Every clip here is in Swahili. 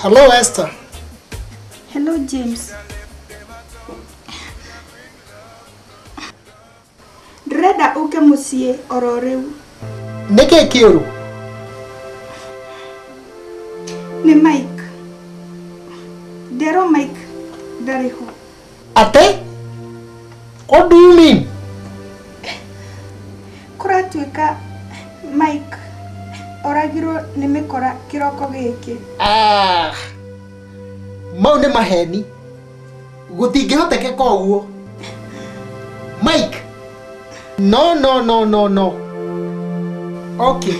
Hello, Esther. Hello, James. Dreda uke musie ororeu. Neke kiuru. Ni Mike. Dero Mike. Dariho. Ate? What do you mean? Kuratuika Mike. Oragiro nimekora kiroko giki. Mau ni maheni. Gutingihoteke koguo. Mike. No. Okay.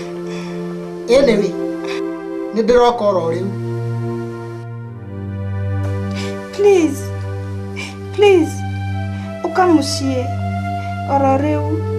Anyway. Nidiroko ororeu. Please. Ukamusie ororeu.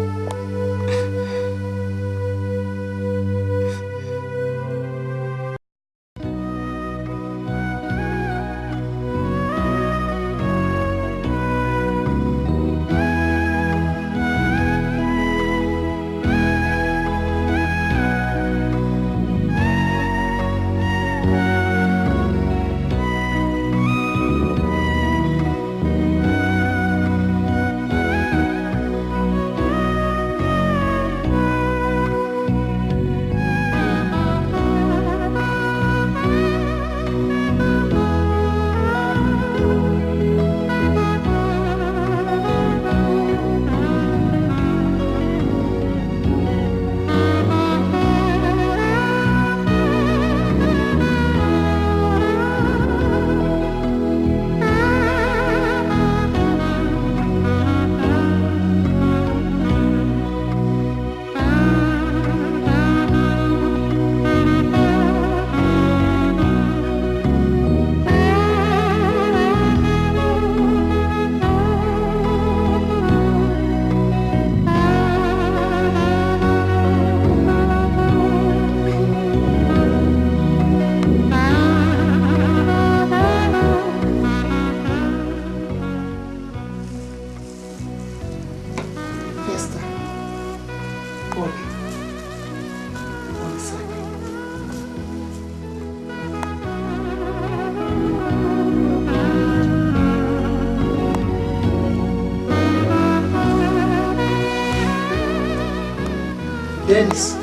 Dennis,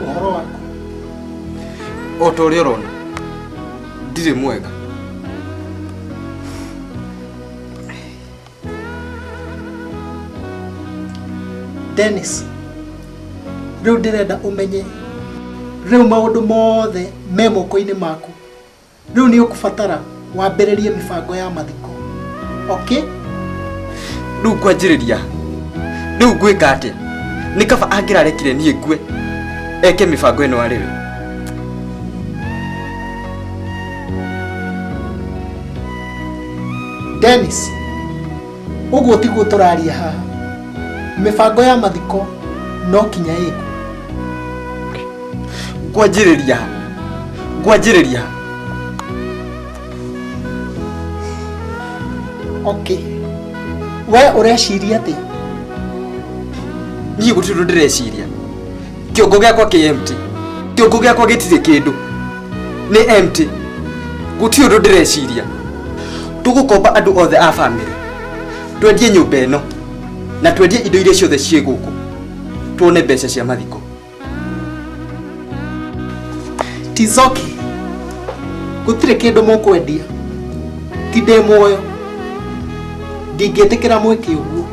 uhoro wako. Otori orona. Ndire mwega. Dennis, riu ndirenda umenye riu maundu mothe me moko-ini maku. Riu ni ukubatara wambiririe mibango ya mathiko. Okay? Riu kwanjiriria. Riu ngwika atia? Nikaba angirarekire nie ngwe. Eke mibango eno ariwe. Dennis, uguo tiguo turaria haha. Mibango ya mathiko no kinya iku. Ngwanjiriria. Okay. We ureciria ati? Ni gutiru ndireciria. Kiongo giakwa ki empty. Kiongo giakwa gitire kindu. Ni empty. Gutiru ndireciria. Tugukomba andu othe a family. Twendie nyumba eno. Na twendie indo iria ciothe cie guku. Tuone mbeca cia mathiko. Tizoki. Gutire kindu mukwendia. Tinde moyo. Ndingetikira mweke uguo.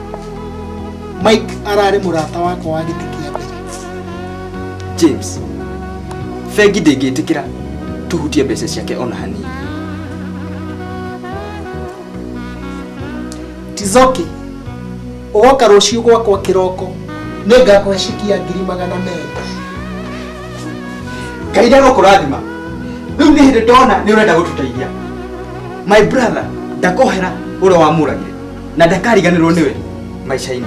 Mike arari murata wako wa giti kia mbere. James. Fegi ndingetikira tuhutie mbeca ciake ona hanini. Tizoki. Ugoka rucio gwakwa kiroko. Ningakwe shikia 200,000. Kaida gukurathima. Riu ni hindi ndona ni urenda gututeithia. My brother, ndakohera uri wa muragire na ndakariganirwo niwe maisha-ini.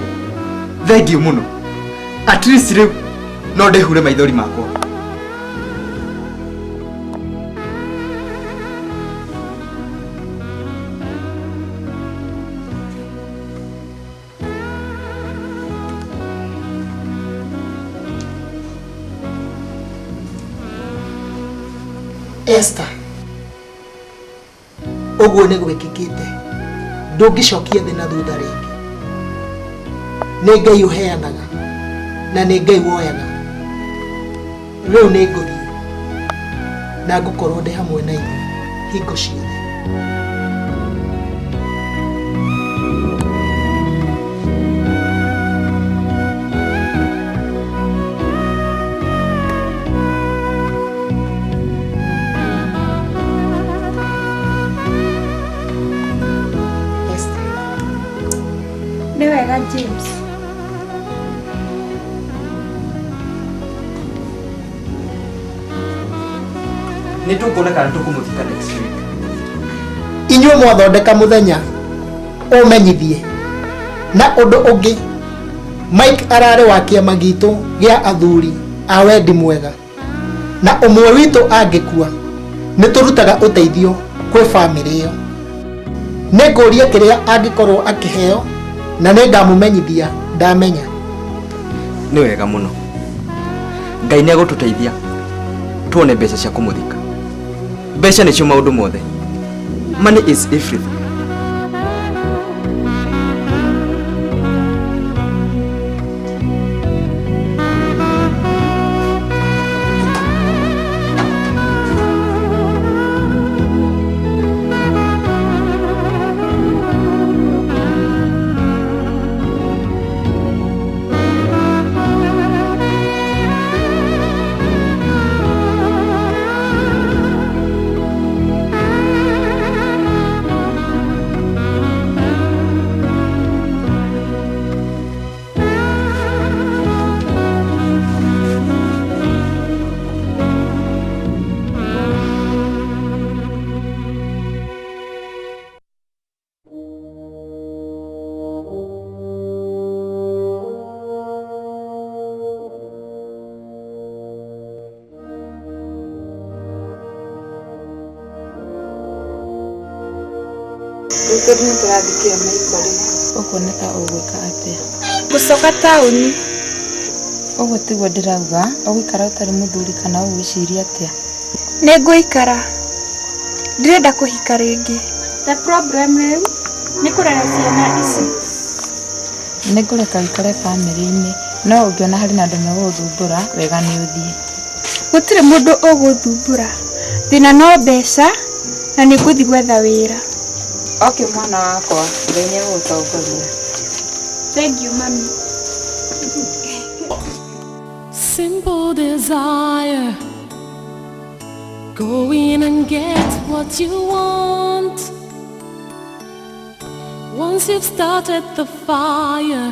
Thank you muno. At least riu no ndehure maithori makwa. Esther, Ũguo nĩ gwĩkĩkĩte. Ndũngĩcokia thĩ na thutha rĩngĩ. Nĩ Ngai ũheanaga na nĩ Ngai woyaga. Rĩu nĩ ngũthiĩ na ngũkorwo ndĩ hamwe na inyuĩ hingo ciothe. Nĩ wega James. Nĩ tũkuona kana tũkũmũthika next week. Inyuĩ mwathondeka mũthenya ũmenyithie. Na ũndũ ũngĩ, Mike ararĩ wa kĩama gitũ gĩa athuri a wendi mwega. Na ũmwe witũ angĩkua, nĩ tũrutaga ũteithio kwĩ famĩlĩ ĩyo. Nĩ ngũria kĩrĩa angĩkorwo akĩheo na nĩ ngamũmenyithia ndamenya. Nĩ wega mũno. Ngai nĩ agũtũteithia tuone mbeca cia kũmũthika. Mbeca nĩcio maũndũ mothe. Money is everything. Tũtũrĩ tũrathikĩra maikori. Ũkuoneka ũgwĩka atĩa? Gũcoka taũni. Ũguo tiguo ndĩrauga, ũgũikara ũtarĩ mũthuri kana ũgwĩciria atĩa? Nĩ ngũikara. Ndirenda kũhika rĩngĩ. The problem rĩu nĩ kũrera ciana ici. Nĩ ngũreka wĩikare famĩlĩ-inĩ, no ũngĩona harĩ na andũ megũgũthumbũra, wega nĩ ũthiĩ. Gũtirĩ mũndũ ũgũthumbũra. Thĩna no mbeca na nĩ ngũthiĩ gwetha wĩra. Okay mwana wakwa, Ngai nĩ agũgũtongoria. Thank you, Mami. Simple desire. Go in and get what you want. Once you've started the fire,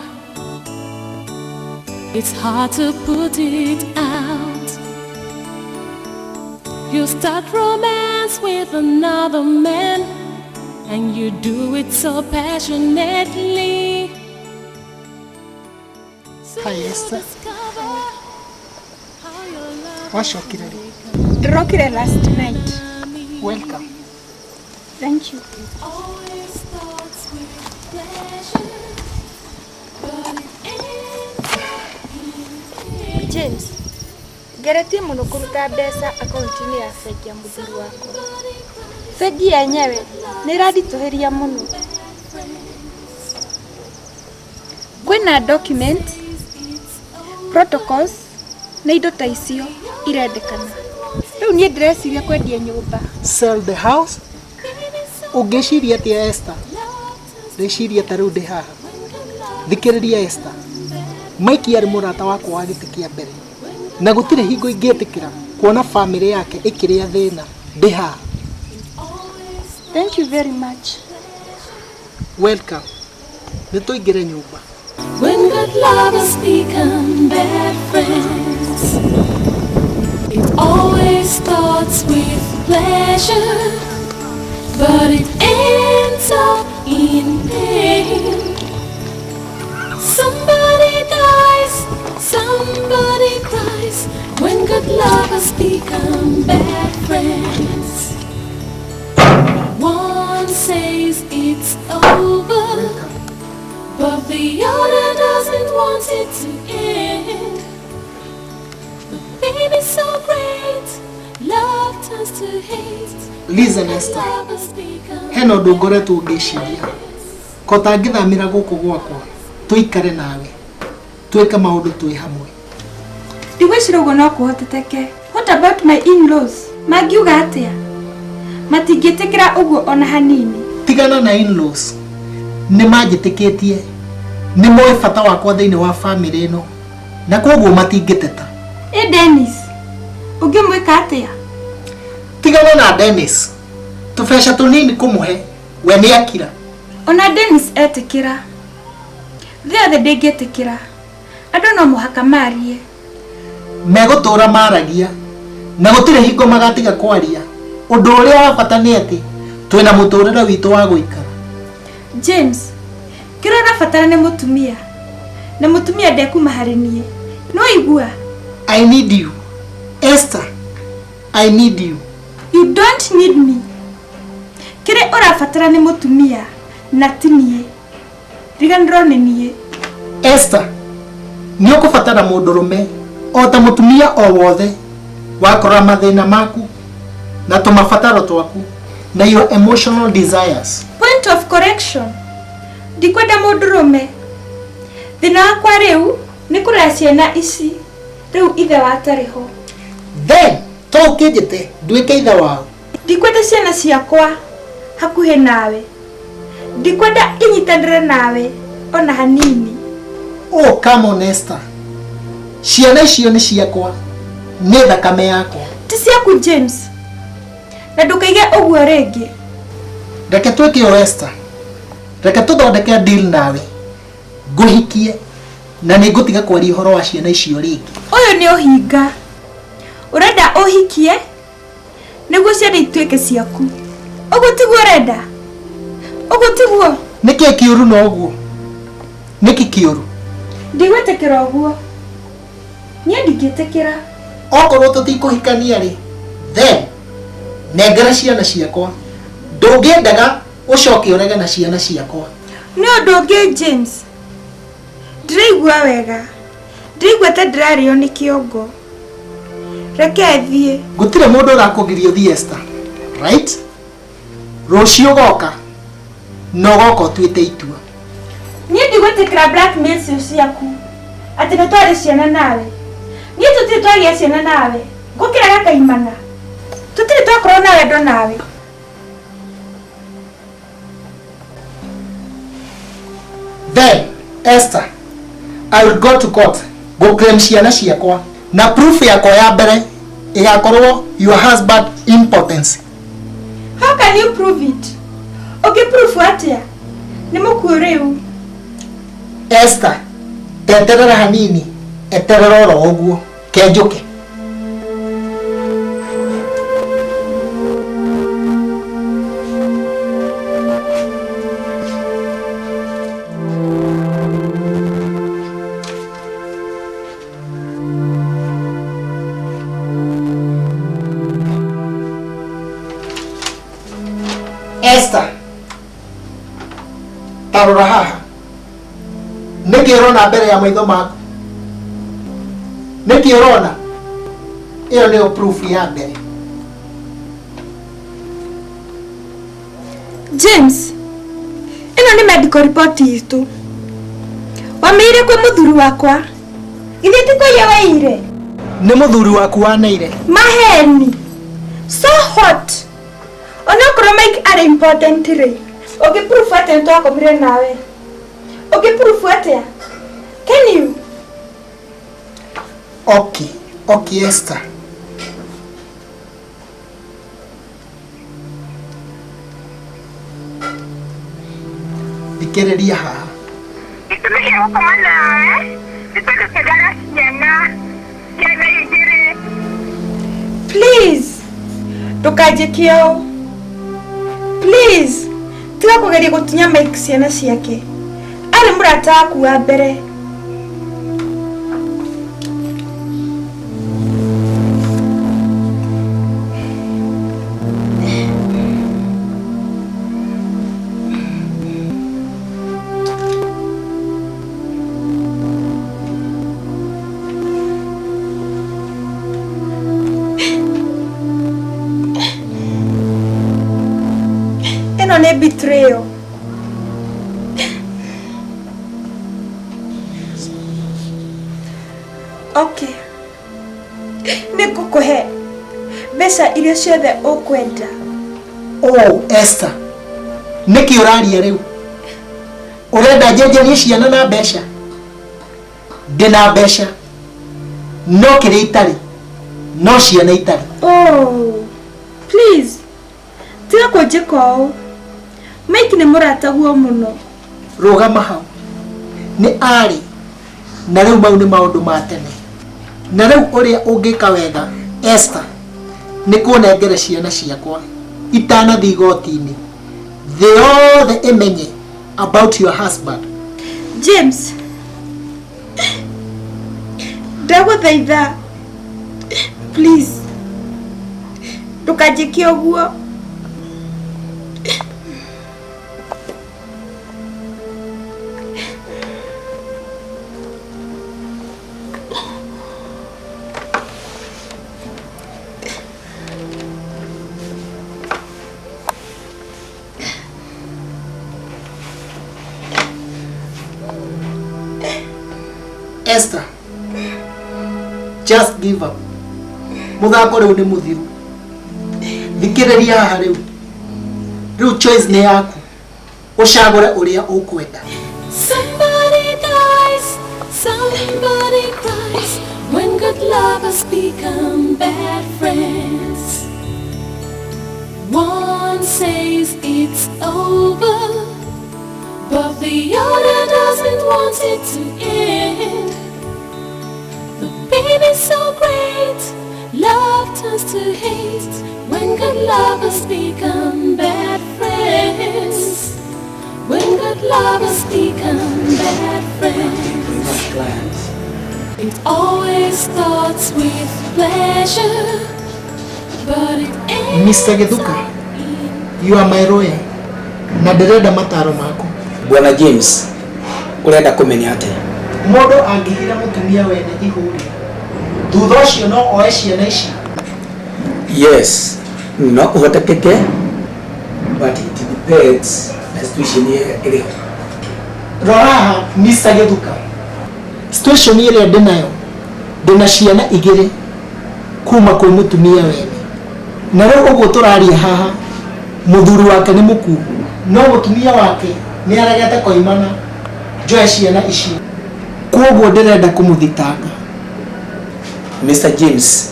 it's hard to put it out. You start romance with another man, and you do it so passionately. Hi Esther. Wacokire rĩ? Ndĩrokire last night. Welcome. Thank you. Always starts with pleasure, but it ends. James, ngeretie mũno kũruta mbeca akaunti-inĩ ya bengi ya mũthuri wakwa. Bengi yenyewe nĩ ĩranditũhĩria mũno. Kwĩna document, protocols na indo ta icio irendekana. Rĩu niĩ ndĩreciria kwendia nyũmba. Sell the house? Ũngĩciria atĩa Esther? Rĩciria ta rĩu ndĩ haha. Thikĩrĩria Esther. Mike arĩ mũrata wakwa wa gĩtĩ kĩa mbere. Na gũtirĩ hingo ingĩtĩkĩra kuona famĩlĩ yake ĩkĩrĩa thĩna ndĩ haha. Thank you very much. Welcome. Nĩ tũingĩre nyũmba. When good lovers become bad friends, it always starts with pleasure, but it ends up in pain. Somebody dies, somebody cries, when good lovers become bad friends. One says it's over, but the other doesn't want it to end. The pain is so great, love turns to hate. Listen, Esther. Heno ndungore tu ngiciria. Kota ngithamira guku gwakwa. Tuikare nawe. Tweke maundu twi hamwe. Ndigwicira uguo no kuhoteteke. What about my in-laws? Magiuga atia? Matingĩtĩkĩra uguo ona hanini. Tigana na in-laws. Nĩ manjĩtĩkĩtie. Nĩ moĩ bata wakwa thĩinĩ wa family ĩno. Na koguo matingĩteta. Dennis, ũngĩmwĩka atia? Tigana na Dennis. Tũbeca tũnini kũmũhe. We nĩ akira. Ona Dennis etĩkĩra. Thiothe ndĩngĩtĩkĩra. Andũ no mũhaka marie. Megũtũũra maragia. Na gũtirĩ hingo magatiga kwaria. Ũndũ ũrĩa wa bata nĩ atĩ twĩna mũtũũrĩre witũ wa gũikara. James, kĩrĩa ũrabatara nĩ mũtumia. Na mũtumia ndekuma harĩ niĩ. No igua? I need you. Esther, I need you. You don't need me. Kĩrĩa ũrabatara nĩ mũtumia na ti niĩ. Riganĩrwo nĩ niĩ. Esther, nĩ ũkũbatara mũndũrũme o ta mũtumia o wothe wakora mathĩna maku na tũmabataro twaku na your emotional desires. Point of correction. Ndikwenda mũndũrũme. Thĩna wakwa rĩu nĩ kũrera ciana ici. Rĩu ithe watarĩ ho. Then, to ũkĩnjĩte nduĩke ithe wao. Ndikwenda ciana ciakwa hakuhĩ nawe. Ndikwenda inyitanĩre nawe ona hanini. Oh, come on, Esther. Ciana icio nĩ ciakwa. Nĩ thakame yakwa. Ti ciaku James. Na ndũkaige ũguo rĩngĩ. Reke twĩke o Esther. Reke tũthondeke deal nawe. Ngũhikie na nĩ ngũtiga kwaria ũhoro wa ciana icio rĩngĩ. Ũyũ nĩ ũhinga. Ũrenda ũhikie nĩguo ciana ituĩke ciaku. Ũguo tiguo ũrenda. Ũguo tiguo. Nĩkĩ kĩũru na ũguo? Nĩkĩ kĩũru? Ndigwĩtĩkĩra ũguo. Niĩ ndingĩtĩkĩra. Okorwo tũtikũhikania rĩ, then nengera ciana ciakwa. Ndũngĩendaga ũcoke ũrege na ciana ciakwa. Nĩ ũndũ ũngĩ James. Ndiraigua wega. Ndiraigua ta ndĩrarĩo nĩ kĩongo. Reke thiĩ. Gũtirĩ mũndũ ũrakũgiria ũthiĩ Esther. Right? Rũciũ goka. No goka ũtuĩte itua. Niĩ ndigwĩtĩkĩra blackmail ciaku. Atĩ nĩ twarĩ ciana nawe. Niĩ tũtirĩ twagĩa ciana nawe. Ngũkĩra gakaimana. Tũtirĩ twakorwo na wendo nawe. Then, Esther, I will go to court. Go claim ciana ciakwa. Na proof yakwa ya mbere igakorwo your husband impotence. How can you prove it? Okay, proof atia? Nĩ mũkuũ rĩu. Esther, teterera hanini. Eterera oro ũguo. Kenjũke. Esther, tarora haha. Nĩkĩ ũrona mbere ya maitho maku? Nĩkĩ ũrona? Ĩyo nĩyo proof ya mbere. James, ĩno nĩ medical report itũ. Wamĩire kwĩ mũthuri wakwa. Githĩ ti kũiya waire? Nĩ mũthuri waku waneire. Maheni. So hot. Onokorwo Mike are important rĩ. Ũngĩproof atĩa nĩtwakomire nawe? Ũngĩproof atĩa? Can you? Okay, Esther. Thikĩrĩria haha. Please. Ndũkanjĩke ũũ. Please. Tiga kũgeria gũtunya Mike ciana ciake. Arĩ mũrata waku wa mbere. ĩno nĩ betrayal. Okay. Nĩngũkũhe mbeca iria ciothe ũkwenda. Oh, Esther. Nĩkĩ ũraria rĩu? Ũrenda njenjanie ciana na mbeca? Ndĩna mbeca. No kĩrĩa itarĩ. No ciana itarĩ. Oh, please. Tiga kũnjĩka ũũ. Mike nĩ mũrataguo mũno. Rũgama hau. Nĩ arĩ. Na rĩu mau nĩ maũndũ ma tene. Na rĩu ũrĩa ũngĩka wega, Esther, nĩ kũnengere ciana ciakwa itanathiĩ igoti-inĩ. Thĩ yothe ĩmenye about your husband. James. Ndagũthaitha. Please. Ndũkanjĩke ũguo. Esther, just give up. Muthako rĩu nĩ mũthiru. Thikĩrĩria haha rĩu. Rĩu choice nĩ yaku. Ũcagũre ũrĩa ũkwenda. Somebody dies, somebody cries when good lovers become bad friends. One says it's over, but the other doesn't want it to end. The pain is so great, love turns to hate when good lovers become bad friends. When good lovers become bad friends. It always starts with pleasure, but it ends. Mr. Githuka, you are my lawyer. Na ndĩrenda mataro maku. Bwana James, urenda kumenya ate? Mũndũ angĩhira mũtumia wene ihũri. Thutha ũcio no oe ciana ici. Yes, no kuhotekeke, but it depends na situation ĩrĩ. Roraha, Mr. Githuka. Situation ĩrĩa ndĩnayo, ndĩna ciana igĩrĩ kuma kwĩ mũtumia wene. Na rĩu ũguo tũraria haha, mũthuri wake nĩ mũkuũ. No mũtumia wake nĩ aregete koimana njoe ciana icio. Kwoguo ndĩrenda kũmũthitanga. Mr. James,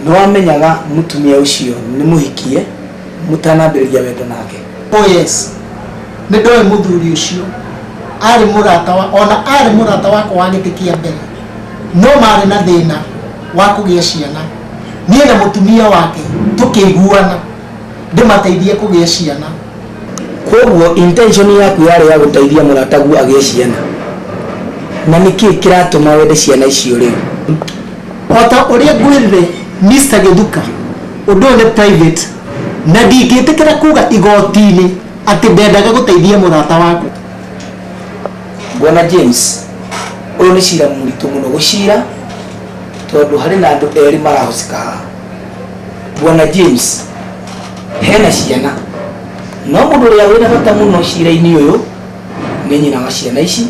no amenyaga mutumia ucio nĩ mũhikie mũtanambĩrĩria wendo nake. Oh yes. Nĩ ndoe mũthuri ũcio. Arĩ mũrata wa ona arĩ mũrata wakwa wa gĩtĩ kĩa mbere. No marĩ na thĩna wa kũgĩa ciana. Niĩ na mũtumia wake tũkĩiguana ndĩmateithie kũgĩa ciana. Kwoguo intention yaku yarĩ ya gũteithia mũratagu agĩe ciana. Na nĩkĩ kĩratũma wende ciana icio rĩu? Ota ũrĩa ngwĩrire Mr. Githuka, ũndũ ũyũ nĩ private. Na ndingĩtĩkĩra kuga igoti-inĩ atĩ ndendaga gũteithia mũrata waku. Bwana James, ũyũ nĩ cira mũritũ mũno gũcira tondũ harĩ na andũ erĩ marahũcika haha. Bwana James, hena ciana. No mũndũ ũrĩa wĩna bata mũno cira-inĩ ũyũ nĩ nyina wa ciana ici,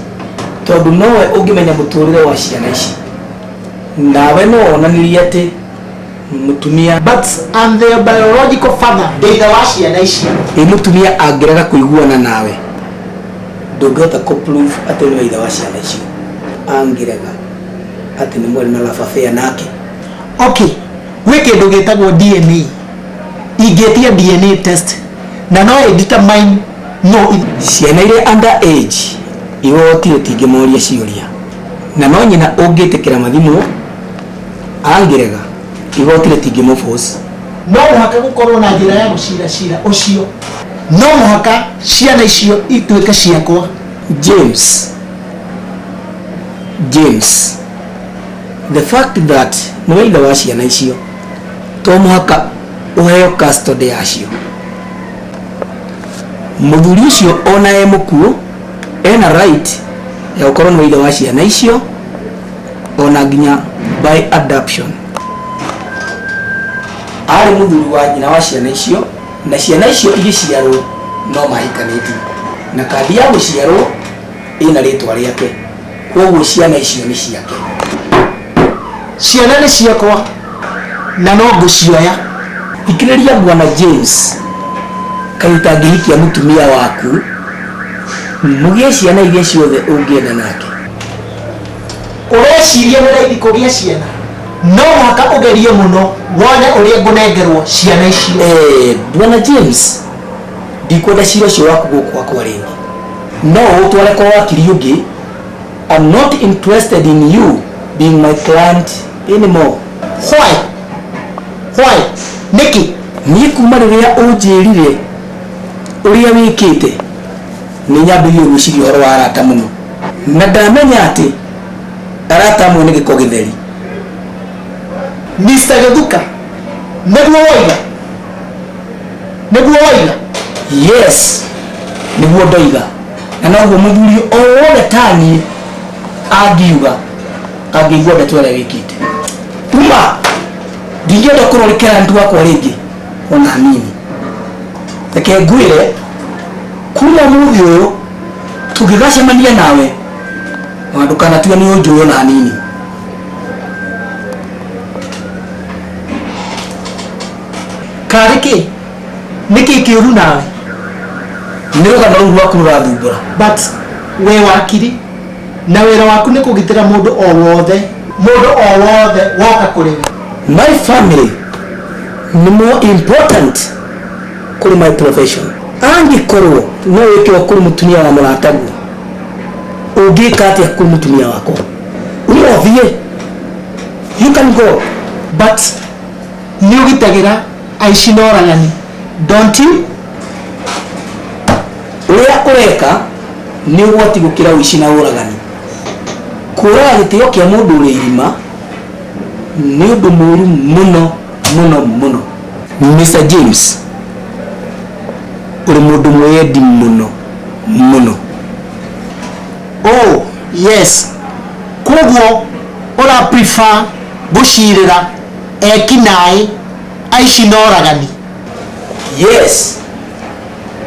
tondũ nowe ũngĩmenya mũtũrĩre wa ciana ici. Nawe no wonanirie atĩ mũtumia, But I'm their biological father. Ndĩitha wa ciana ici. mũtumia angĩrega kũiguana nawe ndũngĩhota kũ-prove atĩ nĩ ithe wa ciana icio. Angĩrega atĩ nĩ mwarĩ na love affair nake. Okay. Gwĩ kĩndũ gĩtagwo DNA. Ingĩtia DNA test na no determine no Ciana irĩ under age igoti rĩtingĩmoria ciũria, na no nyina ũngĩtĩkĩra mathimũ angĩrega igoti rĩtingĩmũforce. no mũhaka gũkorwo na njĩra ya gũcira cira ũcio. No mũhaka ciana icio ituĩke ciakwa. James, the fact that nĩ ithe wa ciana icio to mũhaka ũheo custody yacio. Mũthuri ũcio ona e mũkuũ ena right ya gũkorwo nĩ ithe wa ciana icio ona nginya by adoption. Arĩ mũthuri wa nyina wa ciana icio na ciana icio igĩciarwo no mahikanĩtie na kandi ya gũciarwo ĩna rĩtwa rĩake, koguo ciana icio nĩ ciake. Ciana nĩ ciakwa na no ngũcioya. Thikĩrĩria Bwana James, kaĩ ũtangĩhikia mũtumia waku mũgĩe ciana iria ciothe ũngĩenda nake? Ũreciria nĩ raithi kũgĩa ciana? No mũhaka ũgerie mũno wone ũrĩa ngũnengerwo ciana icio. Bwana James, ndikwenda cira ũcio waku gũkũ gwakwa rĩngĩ. No ũtware kwa wakiri ũngĩ. I'm not interested in you being my client anymore. Why? Nĩkĩ? Niĩ kuma rĩrĩa ũnjĩrire ũrĩa wĩkĩte nĩ nyambĩrĩirie gwĩciria ũhoro wa arata mũno, na ndamenya atĩ arata amwe nĩ gĩko gĩtheri. Mr. Gĩthuka, nĩguo woiga? Yes, nĩguo ndoiga, na noguo mũthuri o wothe ta niĩ angiuga angĩigua ndeto ĩrĩa wĩkĩte. Uma, ndingĩenda kũrorĩkĩra ntu wakwa rĩngĩ ona hanini. Reke ngwĩre kuma mũthĩ ũyũ tũngĩgacemania nawe na ndũkanatue nĩ ũnjũĩ ona hanini. Karĩ kĩ? Nĩkĩ kĩũru nawe? Nĩ rũgano rũu rwaku rũrathumbũra. But we wakiri na wĩra waku nĩ kũgitĩra mũndũ o wothe woka kũrĩ we. My family nĩ more important kũrĩ my profession. Angĩkorwo no wĩke kũrĩ mũtumia wa mũrataguo, ũngĩka atĩa kũrĩ mũtumia wakwa? Ũmũthiĩ, you can go, but nĩ ũgitagĩra aici na oragani, don't you? Ũrĩa ũreka nĩ ũgwati gũkĩra ũici na ũragani. Kũraga gĩtĩo kĩa mũndũ ũrĩ irima nĩ ũndũ mũũru mũno. Mr. James, ũrĩ mũndũ mwĩyendi mũno. Oh yes, koguo ũra prefer gũcirĩra ekinaĩ aici na oragani? Yes,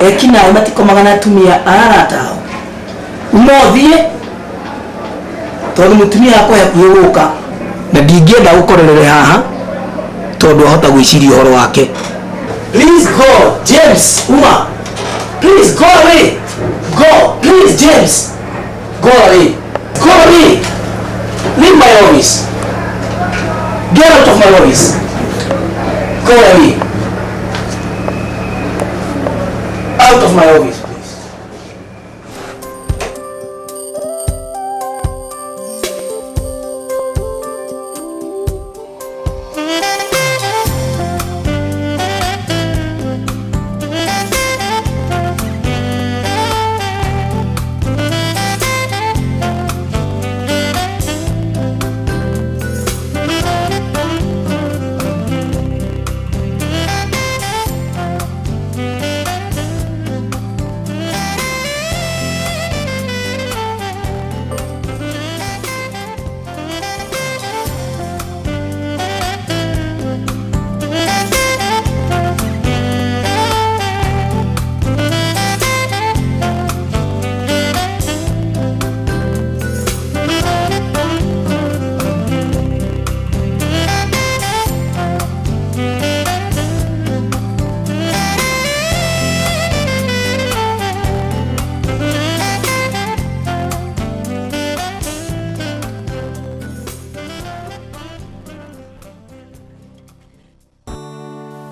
ekinaĩ matikomaga na atumia arata ao. Ũmothiĩ tondũ mũtumia akwa hakuhĩ gũka na ndingĩenda gũkorerere haha tondũ ahota gwĩciria ũhoro wake. Please go, James. Uma, please go away. Go, please, James. Go away. Go away. Leave my office. Get out of my office. Go away. Out of my office, please.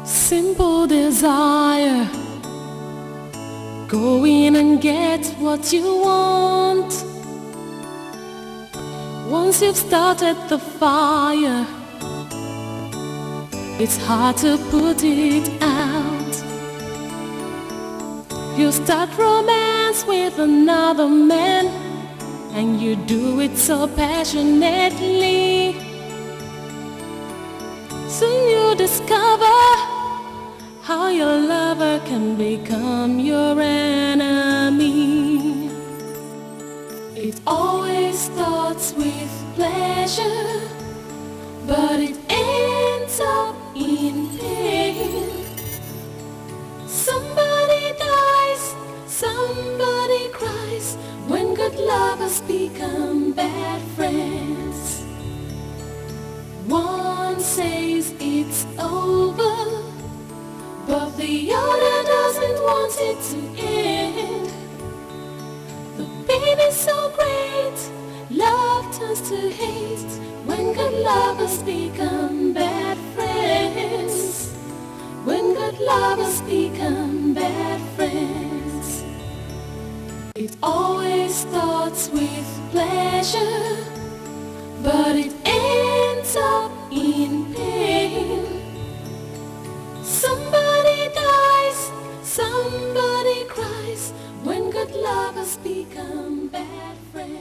Simple desire. Go in and get what you want. Once you've started the fire, it's hard to put it out. You start romance with another man, and you do it so passionately. Soon you discover how your lover can become your enemy. It always starts with pleasure, but it ends up in pain. wants it to end. The pain is so great, love turns to hate when good lovers become bad friends. When good lovers become bad friends. It always starts with pleasure, but it ends up in pain. Somebody dies, somebody cries when good lovers become bad friends.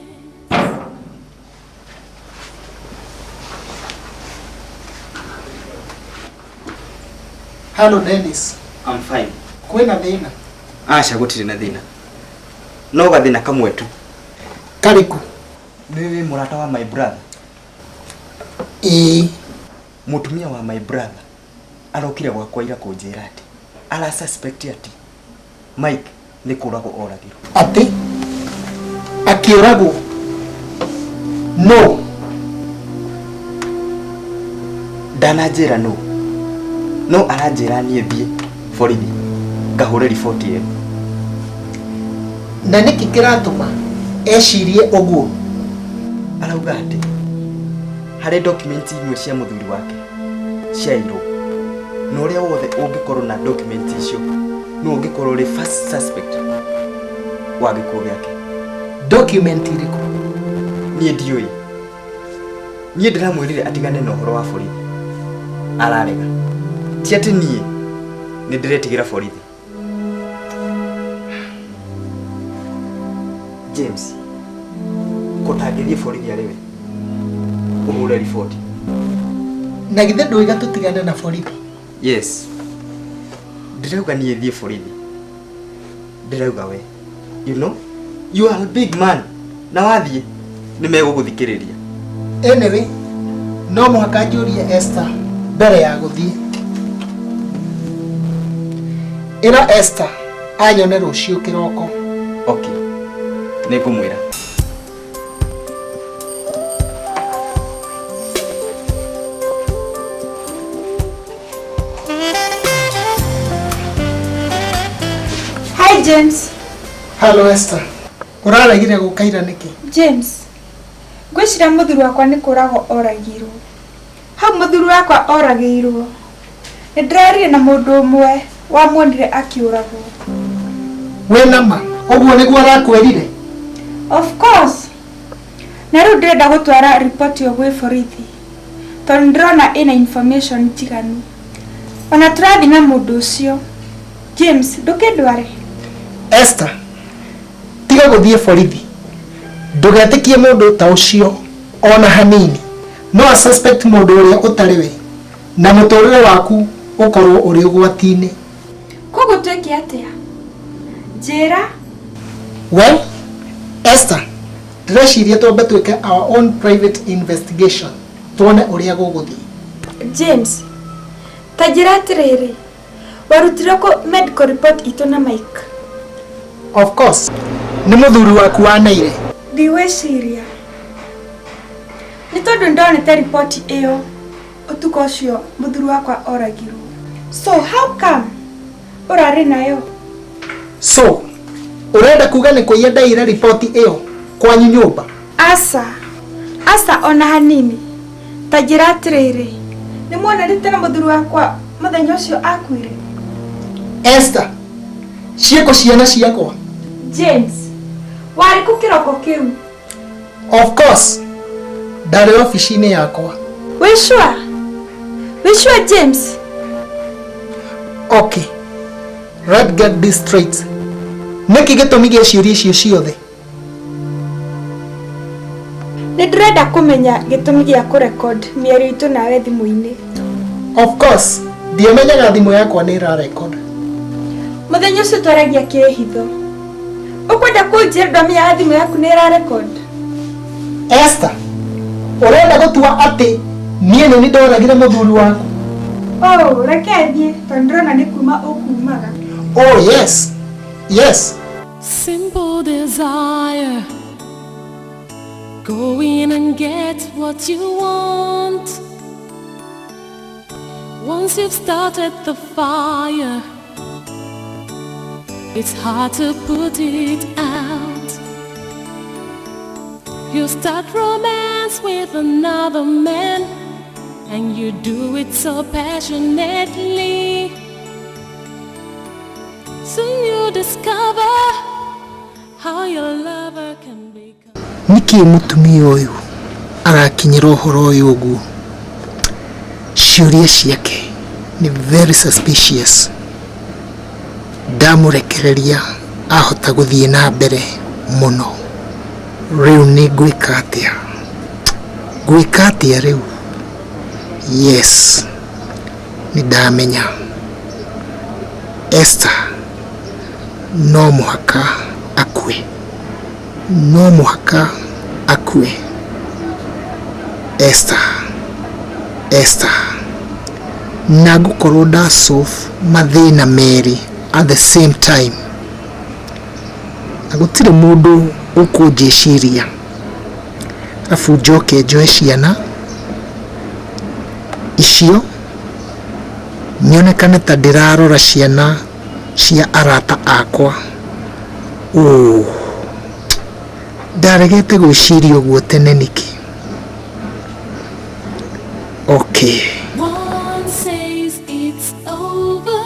Hello Dennis. I'm fine. Kwena thina? Acha gutire na thina. No gathina kamwe tu. Kariku. Niwe murata wa my brother. Mutumia wa my brother arokire gwakwa ira kunjira ati ala suspect ati Mike ni kurago oragiro. Ati akiurago? No. Danajira no. No aranjira nie thie borithi ngahũre riboti ĩyo. Na nĩkĩ kĩratũma ecirie ũguo? Arauga atĩ harĩ document imwe cia mũthuri wake ciairwo, na ũrĩa wothe ũngĩkorwo na document icio no ũngĩkorwo ũrĩ first suspect wa gĩkuũ gĩake. Document irĩkũ? Niĩ ndiũĩ. Niĩ ndĩramwĩrire atigane na ũhoro wa borithi. Ararega. Ti atĩ niĩ nĩ ndĩretigĩra borithi. James, kũtangĩthiĩ borithi arĩwe ũhũre riboti. Na githĩ ndũiga tũtigane na borithi? Yes. Ndĩrauga niĩ thiĩ borithi. Ndĩrauga we. You know, you are a big man. Na wathiĩ nĩ megũgũthikĩrĩria. Anyway, no mũhaka njũrie Esther mbere ya gũthiĩ. Ĩra Esther anyone rũciũ kĩroko. Okay. Nĩngũmwĩra. Hi James. Hello Esther. Ũraregire gũkaira nĩkĩ? James. Ngwĩciria mũthuri wakwa nĩ kũragwo oragirwo. Hau mũthuri wakwa oragĩirwo. Nĩndĩrarire na mũndũ ũmwe wamuonire akĩũragwo. Wĩna ma, ũguo nĩguo arakwĩrire? Of course. Na rĩu ndĩrenda gũtwara ripoti ĩyo gwĩ borithi. Tondũ ndĩrona ĩna information njiganu. Ona tũrathiĩ na mũndũ ũcio. James, ndũkĩndware. Esther, tiga gũthiĩ borithi. Ndũgetĩkie mũndũ ta ũcio ona hanini. No a suspect mũndũ ũrĩa ũtarĩ we. Na mũtũrĩre waku ũkorwo ũrĩ ũgwati-inĩ. Koguo twĩke atĩa? Njĩra. Well, Esther, ndĩreciria twambe twĩke our own private investigation. Tuone ũrĩa gũgũthiĩ. James, ta njĩra atĩrĩrĩ. Warutire kũ medical report itũ na Mike? Of course. Nĩ mũthuri waku wanaire. Ndiwĩciria. Nĩ tondũ ndonete report ĩyo ũtukũ ũcio mũthuri wakwa oragirwo. So how come ũrarĩ nayo? So, ũrenda kuga nĩ kũiya ndaire report ĩyo kwanyu nyũmba? Asa ona hanini. Ta njĩra atĩrĩrĩ. Nĩ muonanĩte na mũthuri wakwa mũthenya ũcio akuire? Esther, ciĩko ciana ciakwa. James, warĩ kũ kĩroko kĩu? Of course, ndarĩ ofici-inĩ yakwa. Wĩ sure James? Okay, let's get this straight. Nĩkĩ gĩtũmi gĩa ciũria icio ciothe? Nĩ ndĩrenda kũmenya gĩtũmi gĩa kũrecord mĩario itũ nawe thimũ-inĩ. Of course, ndiamenyaga thimũ yakwa nĩ ĩrarecord. Mũthenya ũcio twaragia kĩhitho. Ũkwenda kũnjĩra ndamenya thimũ yaku nĩ ĩrarecord? Esther, ũrenda gũtua atĩ niĩ nĩ ndoragire mũthuri waku? Oh, reke thiĩ tondũ ndĩrona nĩ kuma ũkumaga. Oh yes, yes. Simple desire. Go in and get what you want. Once you've started the fire, It's hard to put it out. You start romance with another man, and you do it so passionately. Soon you discover how your lover can become. Niki mutumia uyu arakinyira uhoro uyu ugu. Ciuria ciake ni very suspicious. Ndamurekereria ahota guthie na mbere muno. Riu ni gwika atia riu. Yes, ni ndamenya Esther no muhaka akue. Esther na gukorwo nda solve mathina meri at the same time. Na gutire mundu ukunjiciria afu njoke njoe ciana icio nionekane ta ndirarora ciana cia arata akwa. Ndaregete gwiciria uguo tene niki. Okay. One says it's over,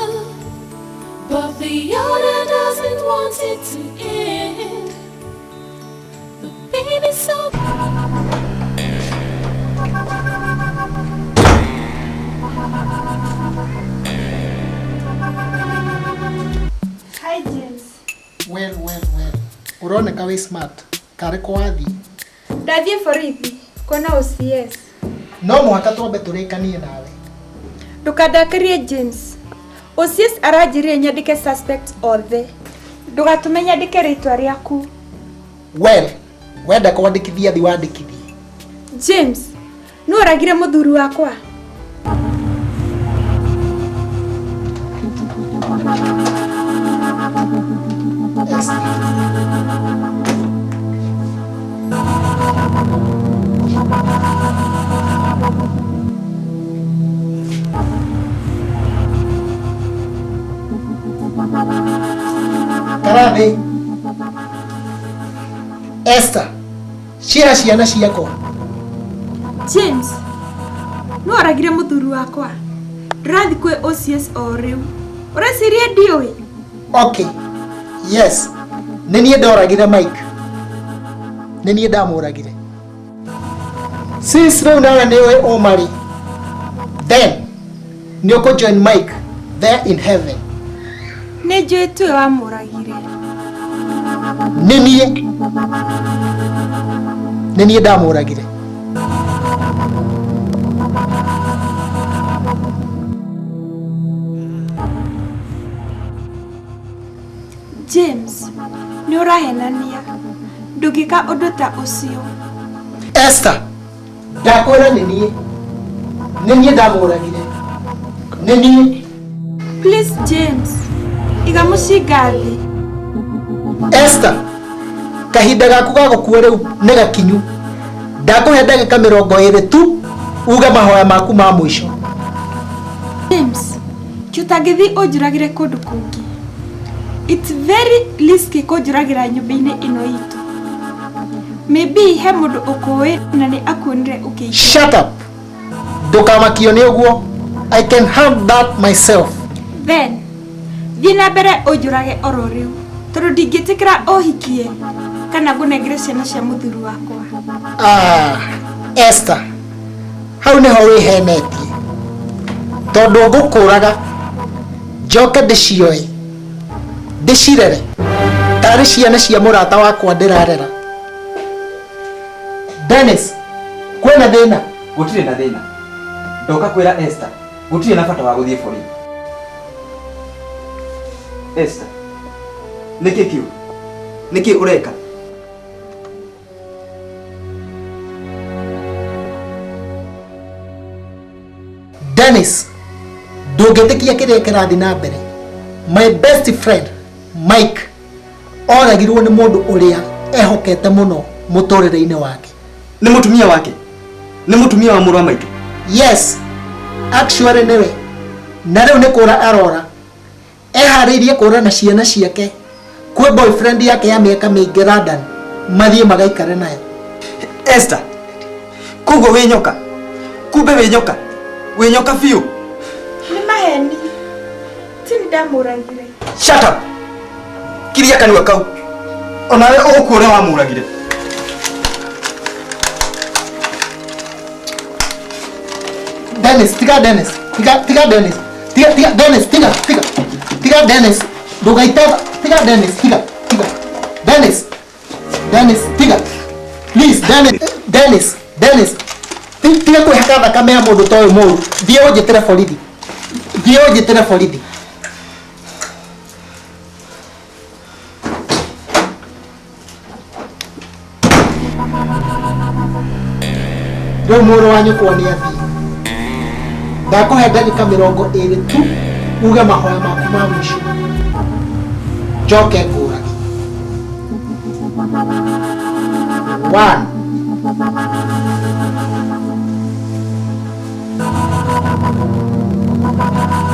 but the other doesn't want it to end. The pain is so. Hi James. Well. Uroneka we smart. Kare kwa wathi. Ndathie borithi kona OCS. No muhaka twambe turekanie nawe. Ndukandakarie James. OCS aranjirie nyandike suspect othe. Ndugatume nyandike ritwa riaku. Well, wenda kwandikithia thi wandikithie. James, no uragire muthuri wakwa. Karabe. Esther, shira ciana ciako. James, no uragire muthuri wakwa. Ndirathi kwi OCS o riu. Ureciria ndiui? Okay. Yes. Nenie ndoragire Mike. Nenie ndamuragire. Since now nawe niwe Omari. Then niuko join Mike there in heaven. Nĩnjũĩ tu wamũragire. Nenie ndamuragire. James, nĩ ũrahenania. Ndũngĩka ũndũ ta ũcio. Esther, ndakwĩra nenie ndamuragire. Nenie. Please James, iga mũcinga thĩ. Esther, kahinda gaku ga gũkua rĩu nĩ gakinyu. Ndakũhe ndagĩka 20 tu uga mahoya maku ma mũico. James, ũtangĩthiĩ ũnjũragĩre kũndũ kũngĩ. It's very risky kũnjũragĩra nyũmba-inĩ ĩno itũ. Maybe he mũndũ ũkũĩ na nĩ akuonire ũkĩingĩra. Shut up. Ndũkamakio nĩ ũguo. I can handle that myself. Then, thiĩ na mbere ũnjũrage oro rĩu. Tondũ ndingĩtĩkĩra ũhikie kana ngũnengere ciana cia mũthuri wakwa. Esther, hau nĩho wĩhenetie. Tondũ ngũkũraga njoke ndĩcioe ndĩcirere tarĩ ciana cia mũrata wakwa ndĩrarera. Dennis, kwĩna thĩna? Gũtirĩ na thĩna. Ndoka kwĩra Esther, gũtirĩ na bata wa gũthiĩ borithi. Esther, nĩkĩ ũreka? Dennis, ndũngĩtĩkia kĩrĩa kĩrathiĩ na mbere. My best friend Mike oragirwo nĩ mũndũ ũrĩa ehokete mũno mũtũrĩre-inĩ wake. Nĩ mũtumia wake? Nĩ mũtumia wa mũrũ wa maitũ? Yes, actually nĩwe. Na rĩu nĩ kũra arora. eharirie kũrana ciana ciake kwĩ boyfriend yake ya mĩaka mĩingĩ London mathiĩ magaikare nayo. Esther, kugo wenyoka. Kube wenyoka biũ. Nĩ maheni. Ti ndamũragire. Shut up. Kiria kanua kau. Onawe ũkuona wamũragire. Dennis, tiga Dennis. Tiga Dennis. Tiga Dennis, tiga Dennis. Ndugaitega, tiga Dennis, tiga. Dennis. Dennis, tiga. Please, Dennis. Tiga kwĩhaka thakame ya mũndũ ta ũyũ mũru. Thiĩ ũnjĩtĩre borithi. Rĩu mũrũ wa nyũkwa nĩ athiĩ. Ndakũhe ndagĩka 20 tu uge mahoya maku ma mũico. Njoke ngũrage. 1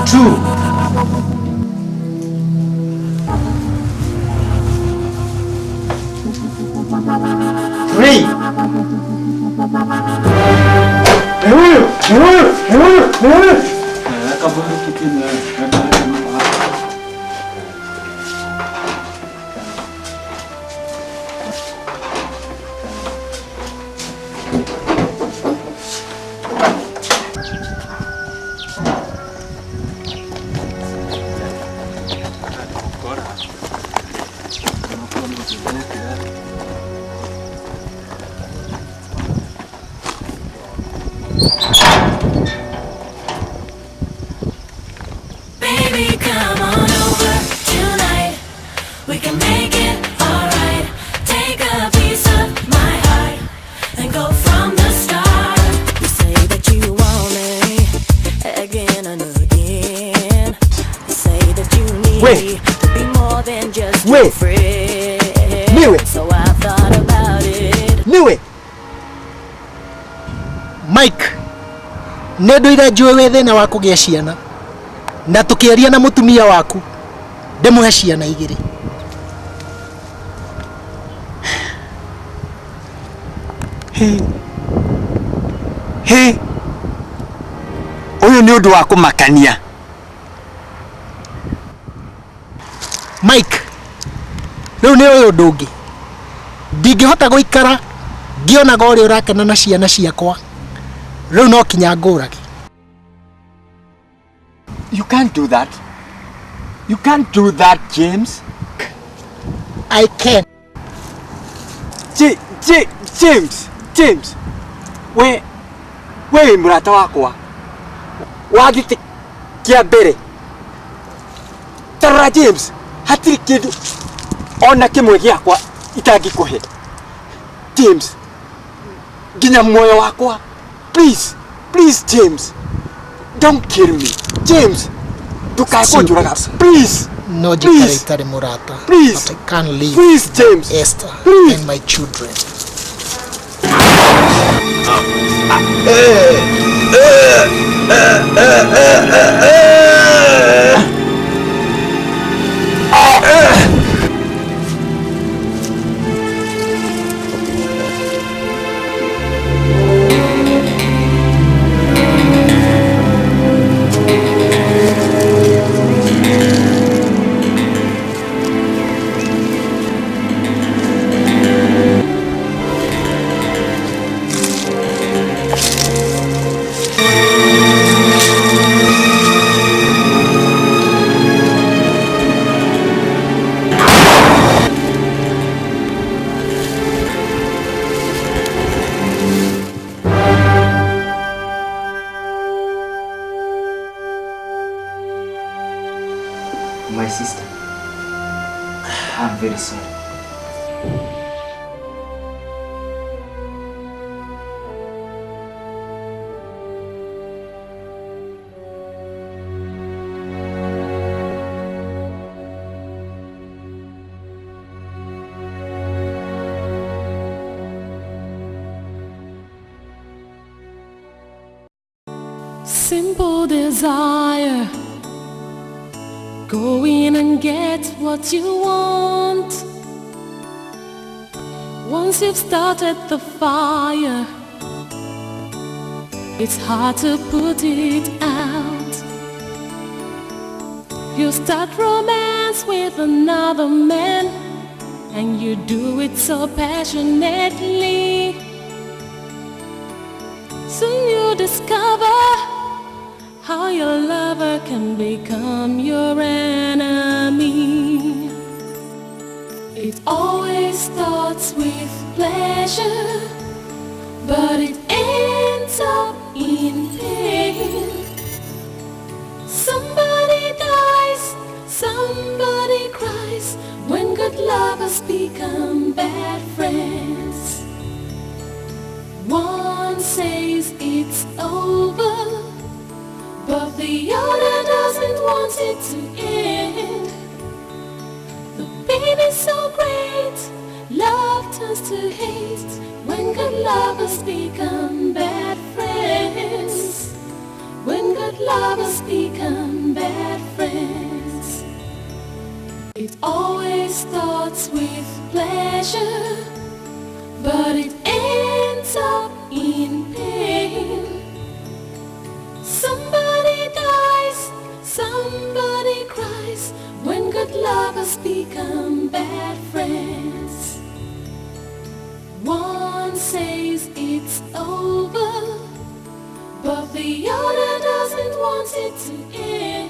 2 3 Baby, come on over tonight. We can make it alright. Take a piece of my heart and go from the start. You say that you want me again and again. You say that you need me to be more than just your friend. Knew it. So I thought about it. Knew it. Mike, nĩ ndũire njũĩ wĩ thĩna wa kũgĩa ciana na tũkĩaria na mũtumia waku ndĩmũhe ciana 2. Ũyũ nĩ ũndũ wa kũmakania. Mike, rĩu nĩ ũyũ ũndũ ũngĩ. Ndingĩhota gũikara ngĩonaga ũrĩa ũrakena na ciana ciakwa. Rĩu no kinya ngũrage. You can't do that. You can't do that, James. I can. James. We murata wakwa. Wagite kia mbere. Tara James, hatiri kindu ona kimwe giakwa itangikuhe. James, nginya moyo wakwa. Please, James. Don't kill me. James, ndũkakũnjũraga. Please. No njikare itarĩ mũrata. Please. But I can't leave. Please, James. Esther Please. and my children. My sister, I'm very sorry. Simple desire Go in and get what you want. Once you've started the fire, it's hard to put it out. You start romance with another man, and you do it so passionately. Soon you discover how your lover can become your enemy. It always starts with pleasure, but it ends up in pain. Somebody dies, somebody cries when good lovers become bad friends. One says it's over, but the other doesn't want it to end. The pain is so great, love turns to hate when good lovers become bad friends. When good lovers become bad friends. It always starts with pleasure, but it ends up in pain. Somebody dies, somebody cries when good lovers become bad friends. One says it's over, but the other doesn't want it to end.